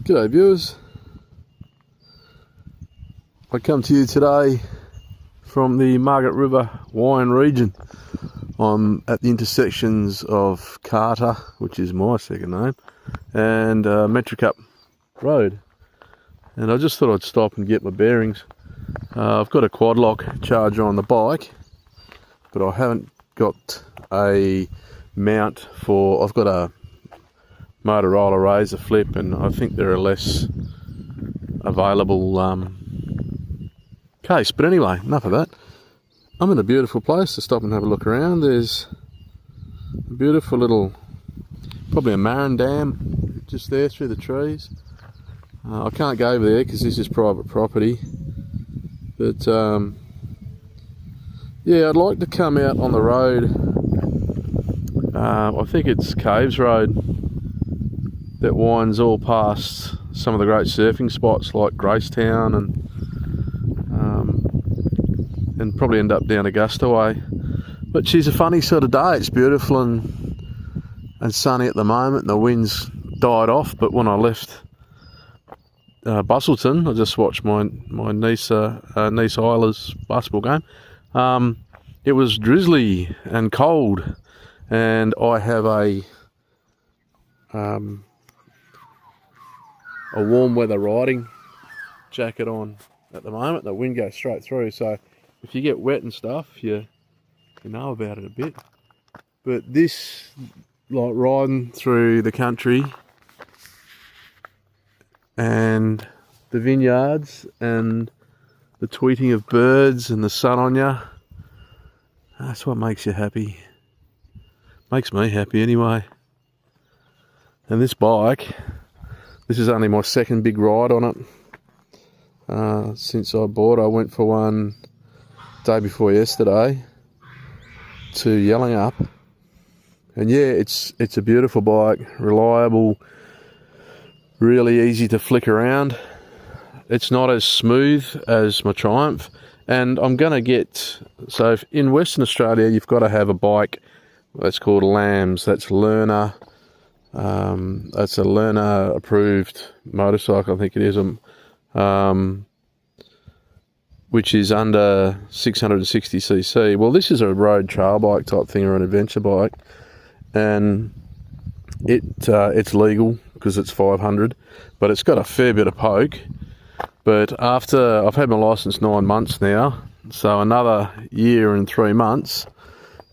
G'day viewers, I come to you today from the Margaret River wine region. I'm at the intersections of Carter, which is my second name, and Metricup Road, and I just thought I'd stop and get my bearings. I've got a quad lock charger on the bike, but I haven't got a mount for, I've got a Motorola Razr Flip, and I think there are less available case. But anyway, enough of that. I'm in a beautiful place to stop and have a look around. There's a beautiful little, probably a marron dam just there through the trees. I can't go over there because this is private property, but yeah, I'd like to come out on the road. I think it's Caves Road that winds all past some of the great surfing spots like Gracetown and probably end up down Augusta way. But she's a funny sort of day. It's beautiful and sunny at the moment, and the wind's died off. But when I left Busselton, I just watched my niece Isla's basketball game. It was drizzly and cold, and I have a warm weather riding jacket on at the moment. The wind goes straight through, so if you get wet and stuff, you know about it a bit. But this, like riding through the country and the vineyards and the tweeting of birds and the sun on you, that's what makes you happy. Makes me happy anyway. And this bike, this is only my second big ride on it. Since I bought, I went for one day before yesterday to Yellingup, and yeah, it's a beautiful bike, reliable, really easy to flick around. It's not as smooth as my Triumph, and I'm gonna get, so if in Western Australia you've got to have a bike that's called a LAMS, that's learner. That's a learner approved motorcycle, I think it is, which is under 660cc. Well, this is a road trail bike type thing, or an adventure bike, and it's legal because it's 500, but it's got a fair bit of poke. But after, I've had my license 9 months now, so another year and 3 months,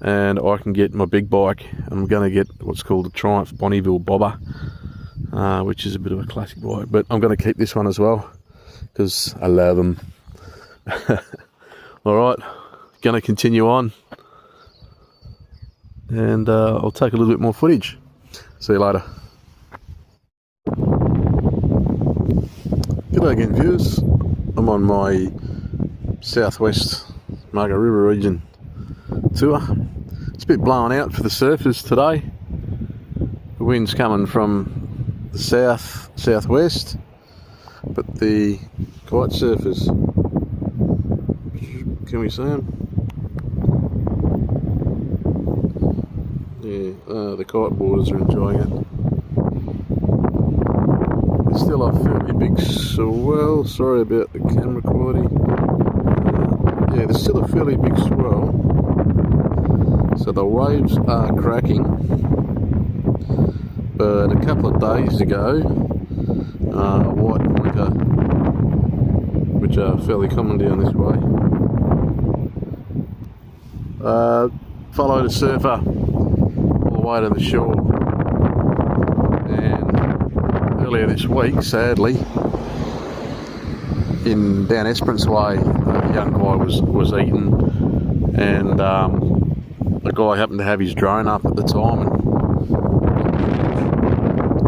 and I can get my big bike. I'm going to get what's called a Triumph Bonneville Bobber, which is a bit of a classic bike, but I'm going to keep this one as well because I love them. Alright, going to continue on, and I'll take a little bit more footage. See you later. G'day again viewers, I'm on my southwest Margaret River region tour. It's a bit blown out for the surfers today. The wind's coming from the southwest, but the kite surfers, can we see them? Yeah, the kite boarders are enjoying it. There's still a fairly big swell. Sorry about the camera quality. Yeah, there's still a fairly big swell. So the waves are cracking, but a couple of days ago, white pointer, which are fairly common down this way, followed a surfer all the way to the shore, and earlier this week, sadly, down Esperance Way, a young guy was eaten, and the guy happened to have his drone up at the time,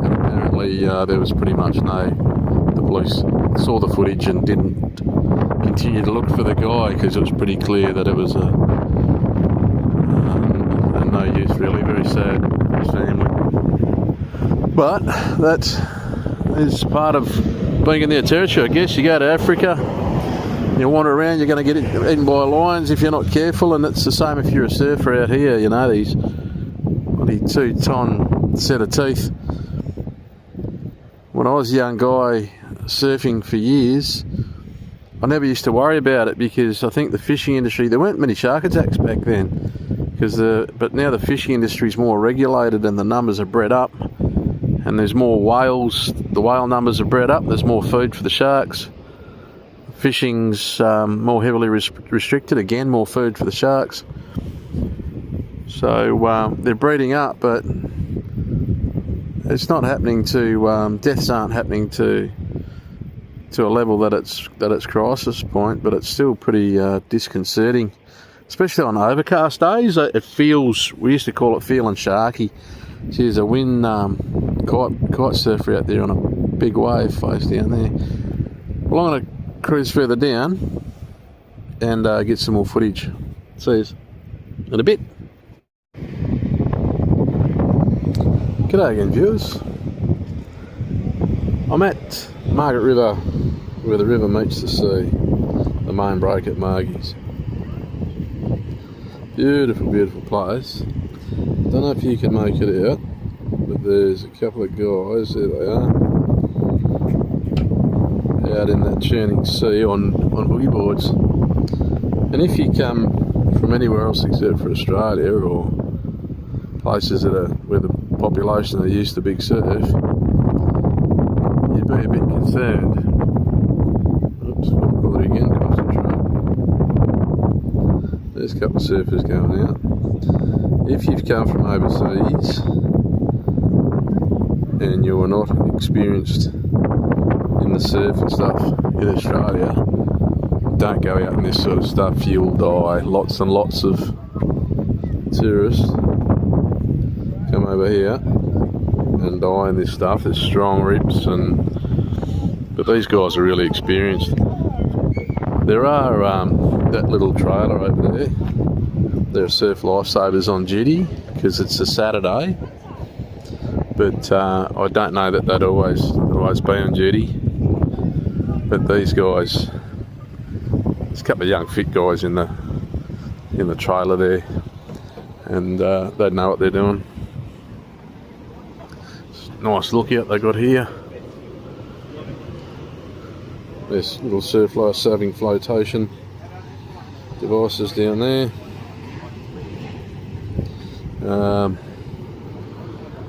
and apparently there was pretty much the police saw the footage and didn't continue to look for the guy because it was pretty clear that it was a no use, really. Very sad for his family. But that is part of being in their territory, I guess. You go to Africa, you wander around, you're going to get eaten by lions if you're not careful, and it's the same if you're a surfer out here. You know, these bloody 2-ton set of teeth when I was a young guy surfing for years, I never used to worry about it because I think the fishing industry, there weren't many shark attacks back then, but now the fishing industry is more regulated and the numbers are bred up, and there's more whales, the whale numbers are bred up, there's more food for the sharks. Fishing's more heavily restricted, again more food for the sharks. So they're breeding up, but it's not happening to, deaths aren't happening to a level that it's crisis point, but it's still pretty disconcerting, especially on overcast days. It feels, we used to call it feeling sharky. There's a wind kite surfer out there on a big wave face down there. Well, I'm going to cruise further down and get some more footage. See you in a bit. G'day again, viewers. I'm at Margaret River, where the river meets the sea, the main break at Margie's. Beautiful, beautiful place. Don't know if you can make it out, but there's a couple of guys, there they are, out in that churning sea on boogie boards. And if you come from anywhere else except for Australia or places that are where the population are used to big surf, you'd be a bit concerned. Oops, I'll call it again, concentrate. There's a couple of surfers going out. If you've come from overseas and you're not experienced in the surf and stuff in Australia, don't go out in this sort of stuff. You'll die. Lots and lots of tourists come over here and die in this stuff. There's strong rips, but these guys are really experienced. There are that little trailer over there. There are surf lifesavers on duty because it's a Saturday, but I don't know that they'd always be on duty. But these guys, there's a couple of young fit guys in the trailer there, and they know what they're doing. It's a nice lookout they got here. There's little surf life-saving flotation devices down there.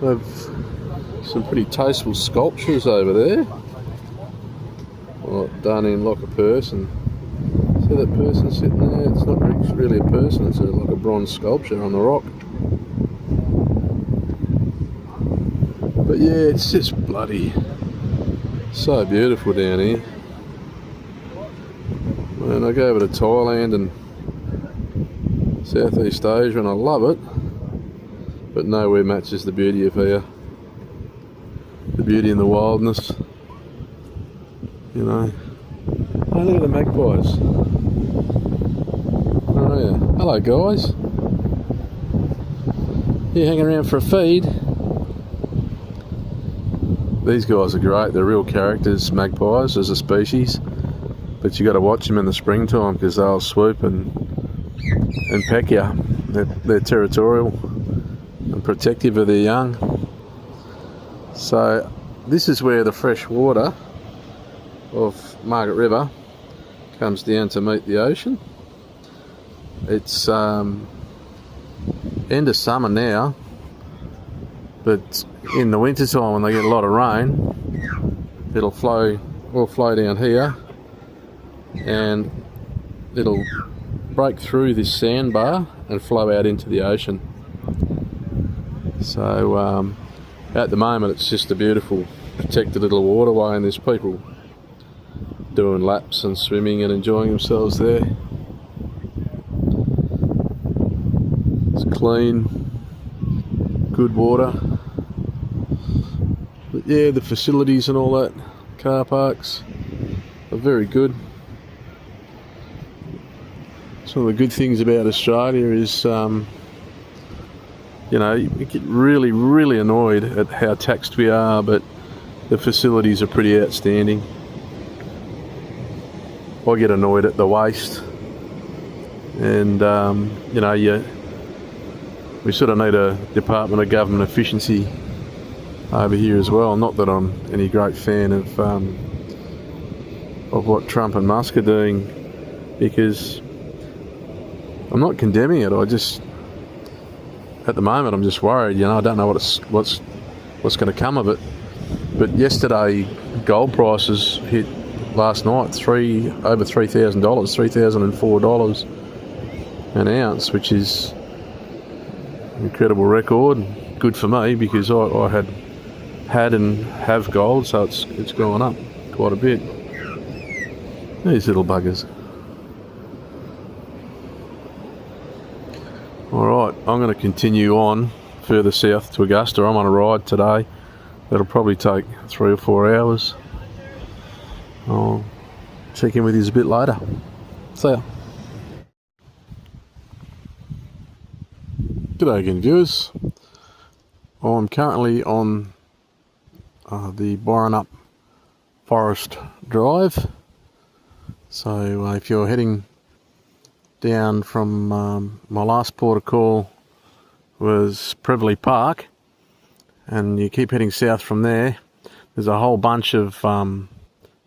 They've some pretty tasteful sculptures over there, done in like a person. See that person sitting there? It's not really a person, it's like a bronze sculpture on the rock. But yeah, it's just bloody so beautiful down here. And I go over to Thailand and Southeast Asia and I love it, but nowhere matches the beauty of here. The beauty and the wildness, you know. Oh, look at the magpies. Oh yeah. Hello guys. You hanging around for a feed? These guys are great. They're real characters, magpies as a species. But you got to watch them in the springtime because they'll swoop and peck you. They're territorial and protective of their young. So this is where the fresh water of Margaret River comes down to meet the ocean. It's end of summer now, but in the winter time when they get a lot of rain, it'll all flow down here, and it'll break through this sandbar and flow out into the ocean. So at the moment it's just a beautiful protected little waterway, and there's people doing laps and swimming and enjoying themselves there. It's clean, good water. But yeah, the facilities and all that, car parks are very good. Some of the good things about Australia is, you know, you get really, really annoyed at how taxed we are, but the facilities are pretty outstanding. I get annoyed at the waste, and you know, we sort of need a Department of Government Efficiency over here as well. Not that I'm any great fan of what Trump and Musk are doing, because I'm not condemning it. I just, at the moment, I'm just worried. I don't know what's going to come of it. But yesterday, gold prices hit last night over $3,000, $3,004 an ounce, which is an incredible record. Good for me, because I had and have gold, so it's gone up quite a bit. These little buggers. Alright, I'm going to continue on further south to Augusta. I'm on a ride today that'll probably take 3 or 4 hours. I'll check in with you a bit later. See ya. G'day again, viewers. I'm currently on the Borenup Forest Drive. So if you're heading down from my last port of call was Preveley Park, and you keep heading south from there, there's a whole bunch of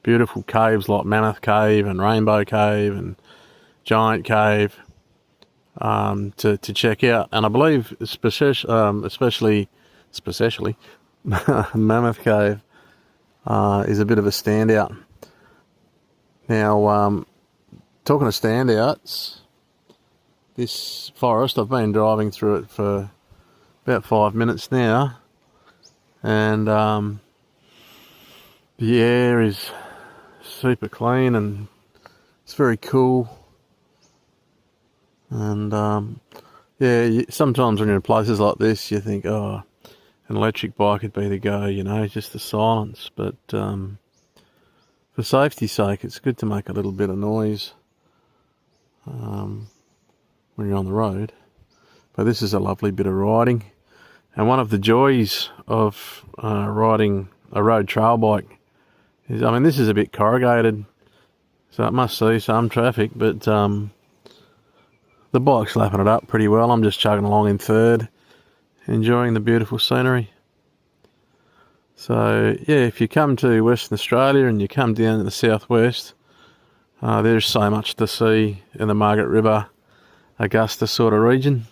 beautiful caves like Mammoth Cave and Rainbow Cave and Giant Cave to check out. And I believe especially Mammoth Cave is a bit of a standout. Now, talking of standouts, this forest, I've been driving through it for about 5 minutes now, and the air is super clean and it's very cool. And yeah, sometimes when you're in places like this, you think, oh, an electric bike would be the go, just the silence. But for safety's sake, it's good to make a little bit of noise when you're on the road. But this is a lovely bit of riding, and one of the joys of riding a road trail bike is, this is a bit corrugated, so it must see some traffic, but the bike's lapping it up pretty well. I'm just chugging along in third, enjoying the beautiful scenery. So yeah, if you come to Western Australia and you come down to the southwest, there's so much to see in the Margaret River, Augusta sort of region,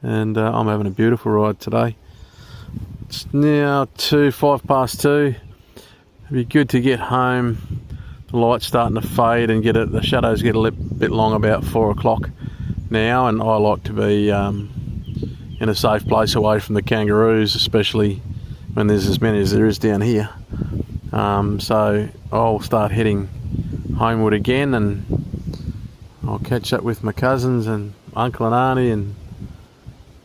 and I'm having a beautiful ride today. It's now 5 past 2. It'd be good to get home. The light's starting to fade and the shadows get a bit long about 4 o'clock now, and I like to be in a safe place away from the kangaroos, especially when there's as many as there is down here. So I'll start heading homeward again, and I'll catch up with my cousins and uncle and auntie and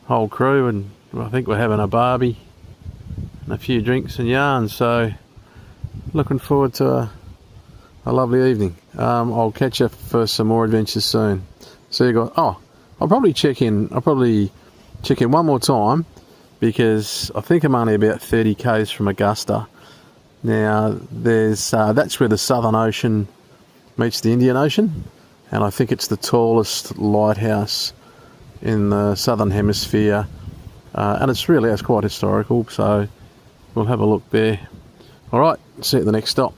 whole crew, and I think we're having a barbie and a few drinks and yarns. So looking forward to a lovely evening. I'll catch up for some more adventures soon. See you guys. Oh, I'll probably check in one more time, because I think I'm only about 30 k's from Augusta. Now that's where the Southern Ocean meets the Indian Ocean, and I think it's the tallest lighthouse in the Southern Hemisphere, and it's quite historical, so we'll have a look there. Alright, see you at the next stop.